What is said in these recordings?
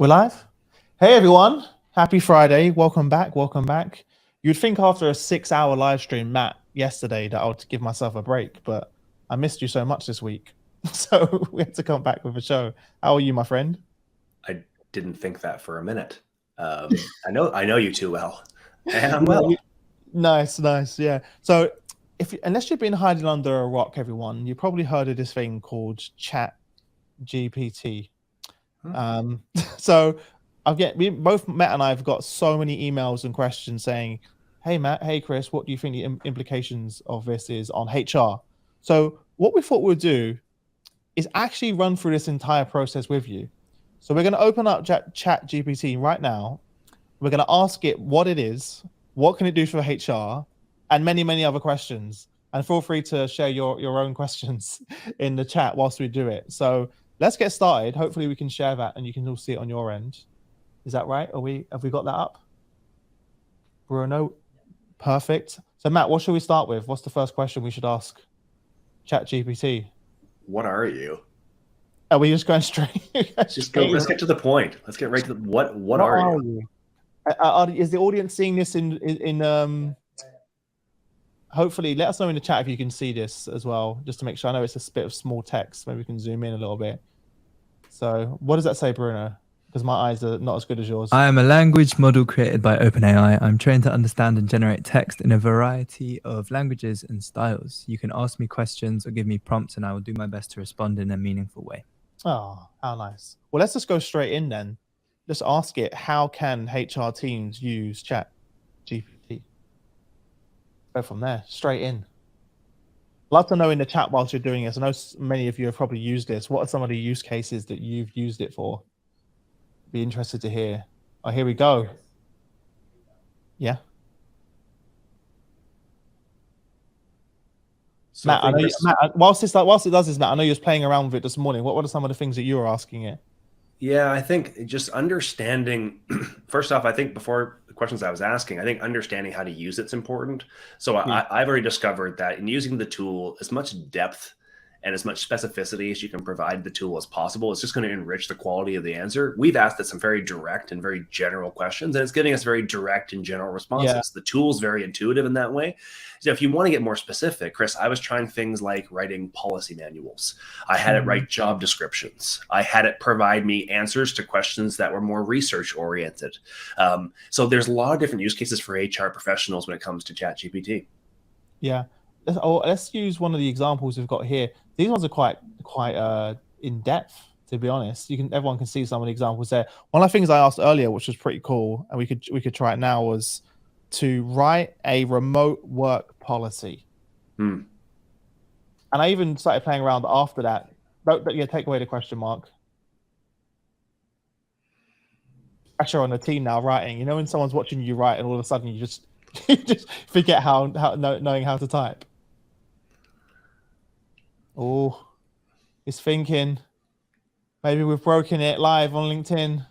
We're live. Hey everyone, happy Friday. Welcome back. Welcome back. You'd think after a 6-hour live stream, Matt, yesterday, that I would give myself a break, but I missed you so much this week. So we had to come back with a show. How are you, my friend? I didn't think that for a minute. I know you too well, and I'm well. Nice. Yeah. So unless you've been hiding under a rock, everyone, you probably heard of this thing called ChatGPT. So we both Matt and I have got so many emails and questions saying, "Hey Matt, hey Chris, what do you think the implications of this is on HR?" So what we thought we'd do is actually run through this entire process with you. So we're going to open up ChatGPT right now. We're going to ask it what it is, what can it do for HR, and many other questions. And feel free to share your own questions in the chat whilst we do it. So let's get started. Hopefully we can share that and you can all see it on your end. Is that right? Have we got that up? Bruno, perfect. So Matt, what should we start with? What's the first question we should ask ChatGPT? What are you? Are we just going straight? Let's get to the point. Let's get right to the what are you? Is the audience seeing this in hopefully let us know in the chat if you can see this as well, just to make sure. I know it's a bit of small text. Maybe we can zoom in a little bit. So what does that say, Bruno? Because my eyes are not as good as yours. I am a language model created by OpenAI. I'm trained to understand and generate text in a variety of languages and styles. You can ask me questions or give me prompts and I will do my best to respond in a meaningful way. Oh, how nice. Well, let's just go straight in then. Just ask it, how can HR teams use ChatGPT? Go from there, straight in. Love to know in the chat whilst you're doing this. I know many of you have probably used this. What are some of the use cases that you've used it for? Be interested to hear. Oh, here we go. Yeah. So Matt, whilst it does this, Matt, I know you was playing around with it this morning. What are some of the things that you were asking it? Yeah, I think just understanding, first off, I think before the questions I was asking, I think understanding how to use it's important. So I've already discovered that in using the tool, as much depth and as much specificity as you can provide the tool as possible, it's just going to enrich the quality of the answer. We've asked it some very direct and very general questions, and it's giving us very direct and general responses. Yeah. The tool's very intuitive in that way. So if you want to get more specific, Chris, I was trying things like writing policy manuals. I had it write job descriptions. I had it provide me answers to questions that were more research oriented. So there's a lot of different use cases for HR professionals when it comes to ChatGPT. Yeah. Let's use one of the examples we've got here. These ones are quite in depth, to be honest. Everyone can see some of the examples there. One of the things I asked earlier, which was pretty cool, and we could try it now, was to write a remote work policy. And I even started playing around after that. Yeah, take away the question mark. Pressure on the team now writing. You know when someone's watching you write and all of a sudden you just forget knowing how to type. Oh, it's thinking. Maybe we've broken it live on LinkedIn.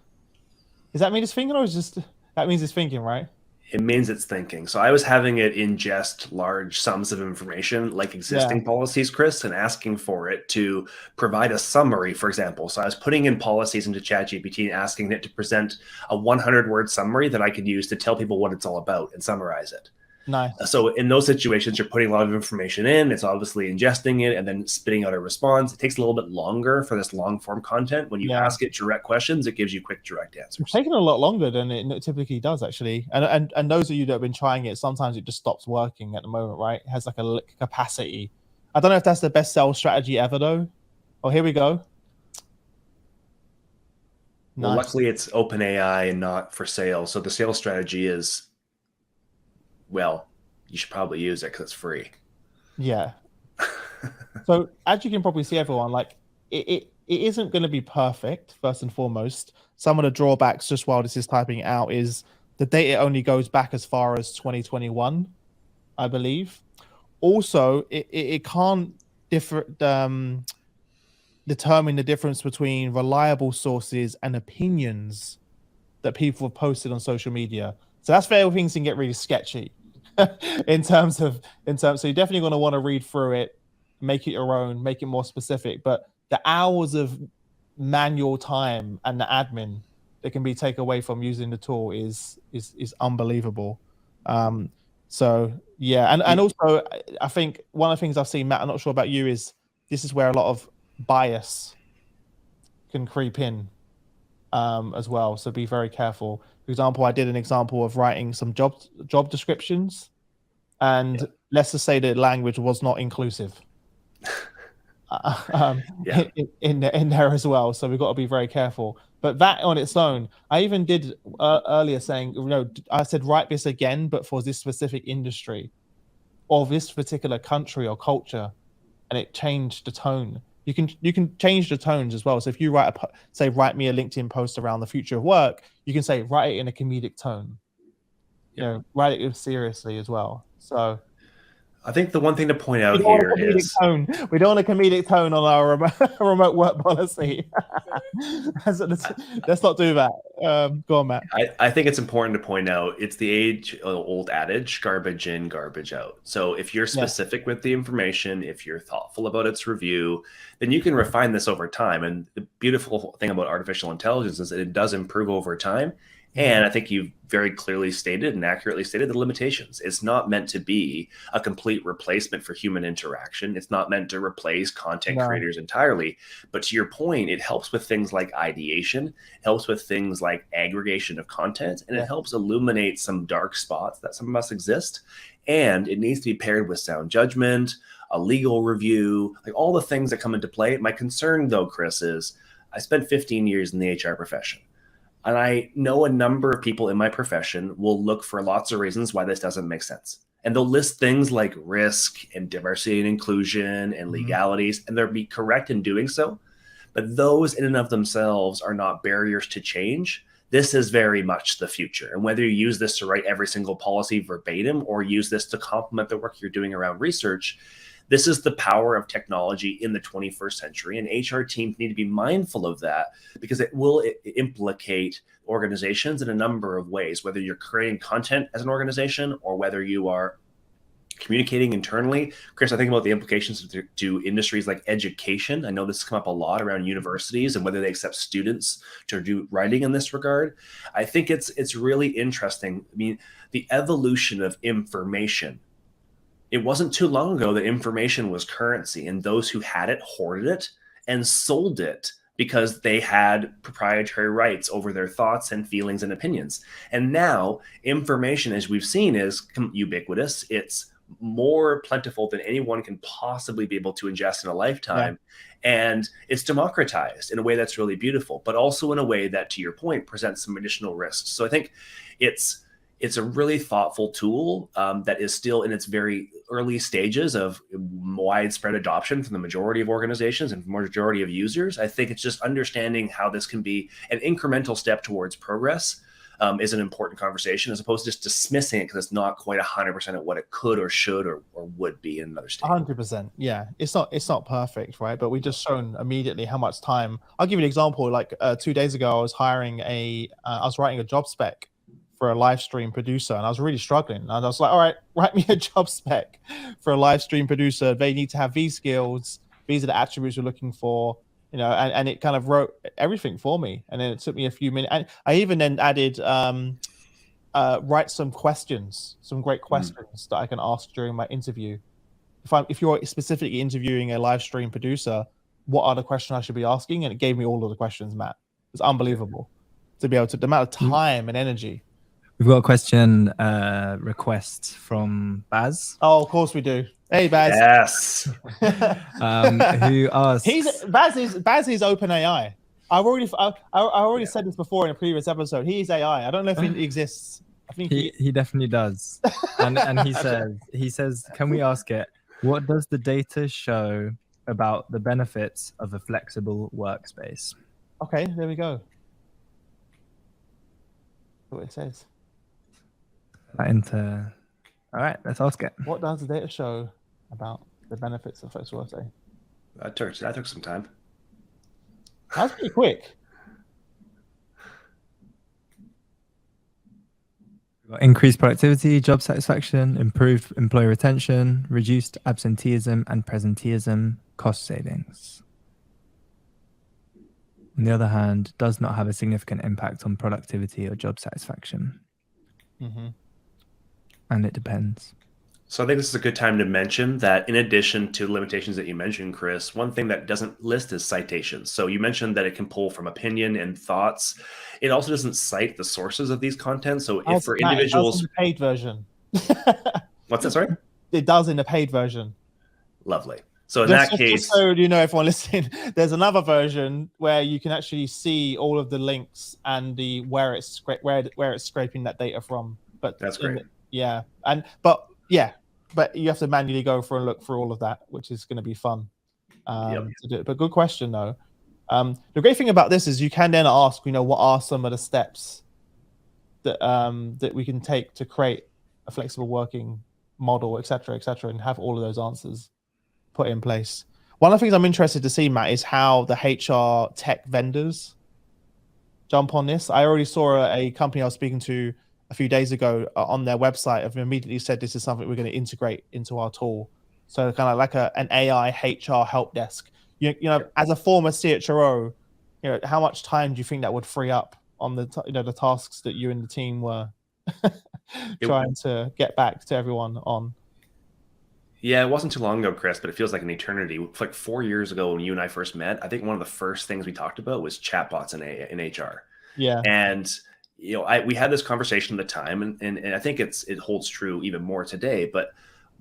Does that mean it's thinking, or that means it's thinking, right? It means it's thinking. So I was having it ingest large sums of information like existing policies, Chris, and asking for it to provide a summary, for example. So I was putting in policies into ChatGPT and asking it to present a 100-word summary that I could use to tell people what it's all about and summarize it. Nice. So in those situations, you're putting a lot of information in. It's obviously ingesting it and then spitting out a response. It takes a little bit longer for this long form content. When you ask it direct questions, it gives you quick, direct answers. It's taking a lot longer than it typically does, actually. And those of you that have been trying it, sometimes it just stops working at the moment, right? It has like a capacity. I don't know if that's the best sales strategy ever, though. Oh, here we go. Well, luckily it's OpenAI and not for sale. So the sales strategy is, well, you should probably use it because it's free. Yeah. So as you can probably see, everyone, like it isn't going to be perfect, first and foremost. Some of the drawbacks, just while this is typing out, is the data only goes back as far as 2021, I believe. Also, it can't determine the difference between reliable sources and opinions that people have posted on social media. So that's where things can get really sketchy. in terms so you're definitely going to want to read through it, make it your own, make it more specific. But the hours of manual time and the admin that can be taken away from using the tool is unbelievable. So yeah, and also I think one of the things I've seen, Matt, I'm not sure about you, is this is where a lot of bias can creep in as well. So be very careful. For example, I did an example of writing some job descriptions, and let's just say the language was not inclusive in there as well. So we've got to be very careful. But that on its own, I even did earlier saying, I said write this again, but for this specific industry or this particular country or culture, and it changed the tone. You can change the tones as well. So if you write me a LinkedIn post around the future of work, you can say write it in a comedic tone. Write it seriously as well. So I think the one thing to point out here is we don't want a comedic tone on our remote work policy. Let's not do that. Go on, Matt. I think it's important to point out it's the age-old adage, garbage in, garbage out. So if you're specific with the information, if you're thoughtful about its review, then you can refine this over time. And the beautiful thing about artificial intelligence is that it does improve over time. And I think you've very clearly stated and accurately stated the limitations. It's not meant to be a complete replacement for human interaction. It's not meant to replace content creators entirely. But to your point, it helps with things like ideation, helps with things like aggregation of content, and it helps illuminate some dark spots that some of us exist. And it needs to be paired with sound judgment, a legal review, like all the things that come into play. My concern, though, Chris, is I spent 15 years in the HR profession. And I know a number of people in my profession will look for lots of reasons why this doesn't make sense. And they'll list things like risk and diversity and inclusion and legalities, and they'll be correct in doing so. But those in and of themselves are not barriers to change. This is very much the future. And whether you use this to write every single policy verbatim or use this to complement the work you're doing around research, this is the power of technology in the 21st century, and HR teams need to be mindful of that because it will implicate organizations in a number of ways, whether you're creating content as an organization or whether you are communicating internally. Chris, I think about the implications to industries like education. I know this has come up a lot around universities and whether they accept students to do writing in this regard. I think it's really interesting. I mean, the evolution of information. It wasn't too long ago that information was currency, and those who had it hoarded it and sold it because they had proprietary rights over their thoughts and feelings and opinions. And now information, as we've seen, is ubiquitous. It's more plentiful than anyone can possibly be able to ingest in a lifetime. And it's democratized in a way that's really beautiful, but also in a way that, to your point, presents some additional risks. So I think it's a really thoughtful tool that is still in its very early stages of widespread adoption from the majority of organizations and majority of users. I think it's just understanding how this can be an incremental step towards progress is an important conversation, as opposed to just dismissing it because it's not quite 100% of what it could or should or would be in another state. 100%. Yeah, it's not perfect, right? But we just shown immediately how much time. I'll give you an example. Like 2 days ago, I was writing a job spec for a live stream producer, and I was really struggling. And I was like, all right, write me a job spec for a live stream producer. They need to have these skills. These are the attributes we're looking for, and it kind of wrote everything for me. And then it took me a few minutes. And I even then added, write some questions, some great questions that I can ask during my interview. If you're specifically interviewing a live stream producer, what are the questions I should be asking? And it gave me all of the questions, Matt. It's unbelievable to be able to, the amount of time and energy. We've got a question request from Baz. Oh, of course we do. Hey, Baz. Yes. Who asks? Baz is OpenAI. I already said this before in a previous episode. He is AI. I don't know if it exists. I think he definitely does. And he says, can we ask it? What does the data show about the benefits of a flexible workspace? Okay, there we go. What it says. All right, let's ask it. What does the data show about the benefits of flexible workspace? That took some time. That's pretty quick. Increased productivity, job satisfaction, improved employee retention, reduced absenteeism and presenteeism, cost savings. on the other hand, does not have a significant impact on productivity or job satisfaction. And it depends. So I think this is a good time to mention that in addition to limitations that you mentioned, Chris, one thing that doesn't list is citations. So you mentioned that it can pull from opinion and thoughts. It also doesn't cite the sources of these content. So if for individuals, it does in the paid version. what's that? Sorry? It does in the paid version. Lovely. So in that case, just so you know, everyone listening, there's another version where you can actually see all of the links and the where it's scraping that data from. But that's great. But you have to manually go through and look through all of that, which is going to be fun to do it. But good question though. The great thing about this is you can then ask, what are some of the steps that that we can take to create a flexible working model, et cetera, and have all of those answers put in place. One of the things I'm interested to see, Matt, is how the HR tech vendors jump on this. I already saw a company I was speaking to a few days ago on their website have immediately said this is something we're going to integrate into our tool. So kind of like an AI HR help desk. As a former CHRO, how much time do you think that would free up on the the tasks that you and the team were trying to get back to everyone on? Yeah, it wasn't too long ago, Chris, but it feels like an eternity. Like 4 years ago when you and I first met, I think one of the first things we talked about was chatbots in HR. Yeah. And we had this conversation at the time, and I think it holds true even more today, but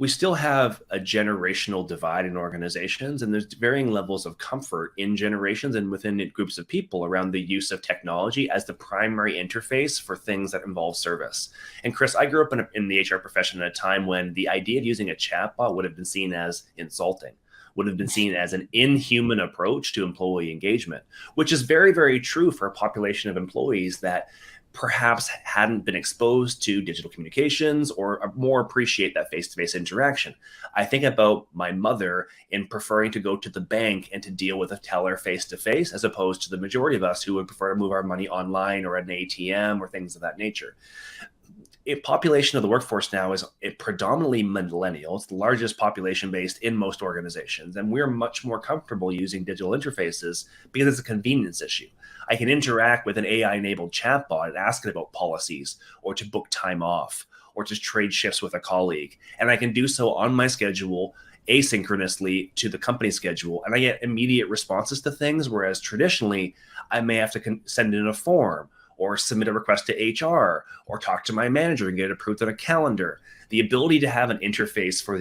we still have a generational divide in organizations, and there's varying levels of comfort in generations and within groups of people around the use of technology as the primary interface for things that involve service. And Chris, I grew up in the HR profession at a time when the idea of using a chatbot would have been seen as insulting, would have been seen as an inhuman approach to employee engagement, which is very, very true for a population of employees that perhaps hadn't been exposed to digital communications or more appreciate that face-to-face interaction. I think about my mother in preferring to go to the bank and to deal with a teller face-to-face, as opposed to the majority of us who would prefer to move our money online or at an ATM or things of that nature. A population of the workforce now is predominantly millennial. It's the largest population based in most organizations. And we're much more comfortable using digital interfaces because it's a convenience issue. I can interact with an AI-enabled chatbot and ask it about policies or to book time off or to trade shifts with a colleague. And I can do so on my schedule, asynchronously to the company schedule. And I get immediate responses to things, whereas traditionally I may have to send in a form or submit a request to HR or talk to my manager and get it approved on a calendar. The ability to have an interface for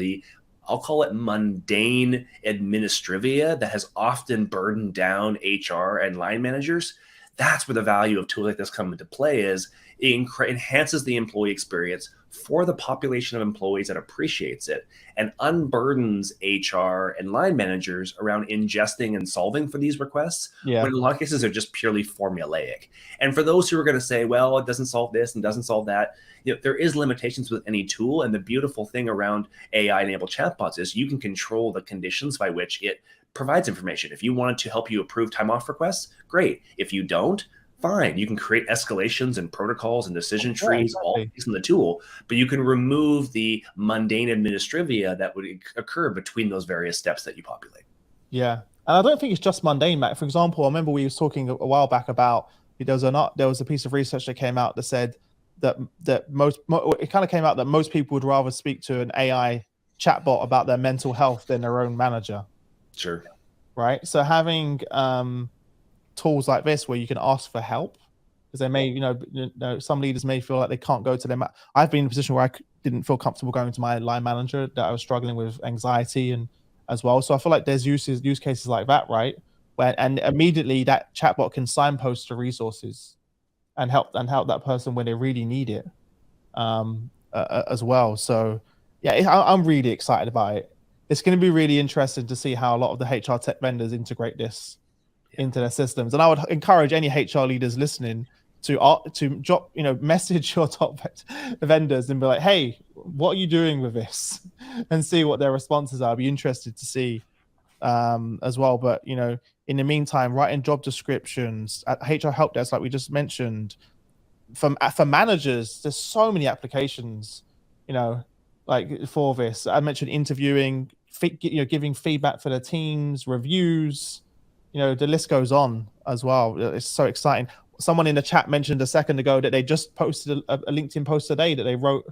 I'll call it mundane administrivia that has often burdened down HR and line managers. That's where the value of tools like this come into play is it enhances the employee experience for the population of employees that appreciates it and unburdens HR and line managers around ingesting and solving for these requests. Yeah. When in a lot of cases they're just purely formulaic. And for those who are going to say, well, it doesn't solve this and doesn't solve that, there is limitations with any tool. And the beautiful thing around AI-enabled chatbots is you can control the conditions by which it provides information. If you wanted to help you approve time off requests, great. If you don't, fine. You can create escalations and protocols and decision trees, all using the tool, but you can remove the mundane administrivia that would occur between those various steps that you populate. Yeah. And I don't think it's just mundane, Matt. For example, I remember we were talking a while back about, there was a piece of research that came out that said that it kind of came out that most people would rather speak to an AI chatbot about their mental health than their own manager. Sure. Right. So having tools like this where you can ask for help, because they may, some leaders may feel like they can't go to them. I've been in a position where I didn't feel comfortable going to my line manager, that I was struggling with anxiety and as well. So I feel like there's use cases like that, right? And immediately that chatbot can signpost to resources and help that person when they really need it, as well. So yeah, I'm really excited about it. It's going to be really interesting to see how a lot of the HR tech vendors integrate this into their systems. And I would encourage any HR leaders listening to drop, message your top vendors and be like, hey, what are you doing with this? And see what their responses are. I'd be interested to see as well. But, in the meantime, writing job descriptions at HR help desk, like we just mentioned, for managers, there's so many applications, like for this. I mentioned interviewing, giving feedback for the teams, reviews, you know, the list goes on as well. It's so exciting. Someone in the chat mentioned a second ago that they just posted a LinkedIn post today that they wrote,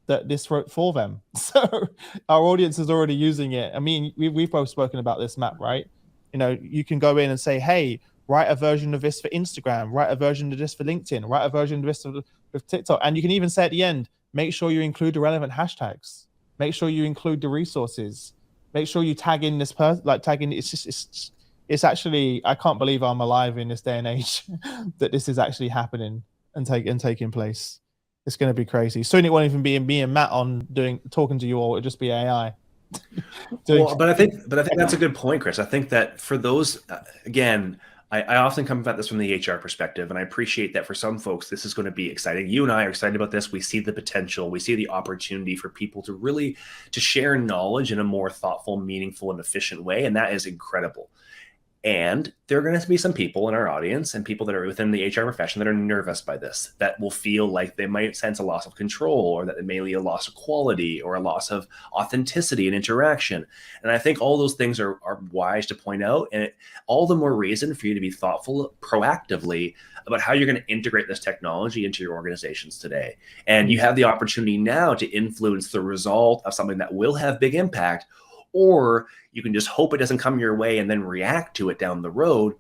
that this wrote for them. So our audience is already using it. I mean, we've both spoken about this, Matt, right? You know, you can go in and say, hey, write a version of this for Instagram, write a version of this for LinkedIn, write a version of this for TikTok. And you can even say at the end, make sure you include the relevant hashtags, make sure you include the resources, make sure you tag in this person, like tagging. It's actually, I can't believe I'm alive in this day and age that this is actually happening and taking place. It's going to be crazy. Soon it won't even be me and Matt on talking to you all. It'll just be AI. Well, but I think that's a good point, Chris. I think that for those, again, I often come at this from the HR perspective, and I appreciate that for some folks, this is going to be exciting. You and I are excited about this. We see the potential. We see the opportunity for people to really to share knowledge in a more thoughtful, meaningful, and efficient way, and that is incredible. And there are going to be some people in our audience and people that are within the HR profession that are nervous by this, that will feel like they might sense a loss of control, or that it may be a loss of quality or a loss of authenticity and interaction. And I think all those things are wise to point out, and all the more reason for you to be thoughtful proactively about how you're going to integrate this technology into your organizations today. And you have the opportunity now to influence the result of something that will have big impact, or you can just hope it doesn't come your way and then react to it down the road,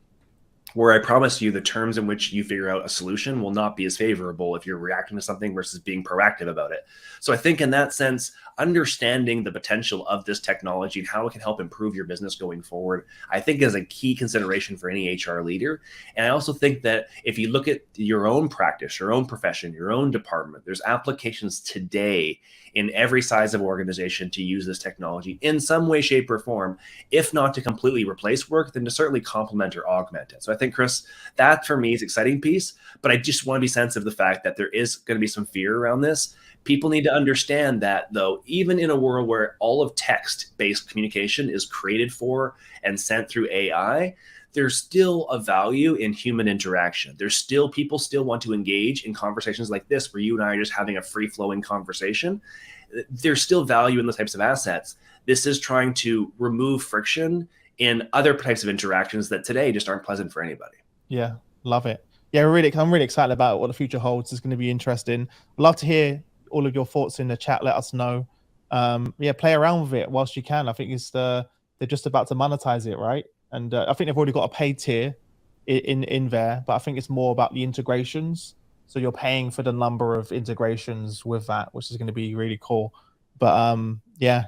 where I promise you the terms in which you figure out a solution will not be as favorable if you're reacting to something versus being proactive about it. So I think in that sense, understanding the potential of this technology and how it can help improve your business going forward, I think is a key consideration for any HR leader. And I also think that if you look at your own practice, your own profession, your own department, there's applications today in every size of organization to use this technology in some way, shape, or form, if not to completely replace work, then to certainly complement or augment it. So I think, Chris, that for me is an exciting piece, but I just want to be sensitive to the fact that there is going to be some fear around this. People need to understand that, though, even in a world where all of text-based communication is created for and sent through AI, there's still a value in human interaction. There's still, people still want to engage in conversations like this, where you and I are just having a free-flowing conversation. There's still value in those types of assets. This is trying to remove friction in other types of interactions that today just aren't pleasant for anybody. Yeah, love it. Yeah, I'm really excited about what the future holds. It's going to be interesting. I'd love to hear all of your thoughts in the chat. Let us know. Yeah, play around with it whilst you can. I think they're just about to monetize it, right? And I think they've already got a paid tier in there, but I think it's more about the integrations. So you're paying for the number of integrations with that, which is going to be really cool. But yeah,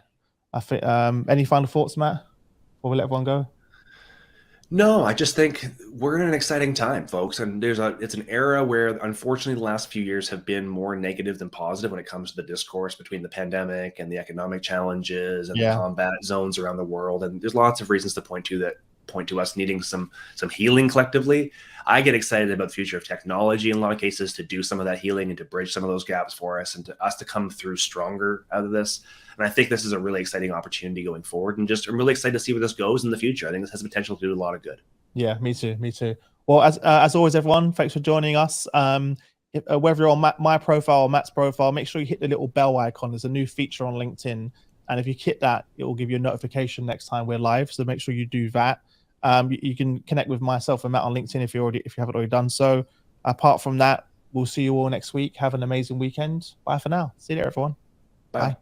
I think any final thoughts, Matt, before we let everyone go? No, I just think we're in an exciting time, folks. And it's an era where, unfortunately, the last few years have been more negative than positive when it comes to the discourse between the pandemic and the economic challenges and the combat zones around the world. And there's lots of reasons to point to us needing some healing collectively. I get excited about the future of technology in a lot of cases to do some of that healing and to bridge some of those gaps for us, and to us to come through stronger out of this. And I think this is a really exciting opportunity going forward. And I'm really excited to see where this goes in the future. I think this has the potential to do a lot of good. Yeah, me too. Well, as always, everyone, thanks for joining us. Whether you're on my profile or Matt's profile, make sure you hit the little bell icon. There's a new feature on LinkedIn, and if you hit that, it will give you a notification next time we're live. So make sure you do that. You can connect with myself and Matt on LinkedIn if you haven't already done so. Apart from that, we'll see you all next week. Have an amazing weekend. Bye for now. See you later, everyone. Bye.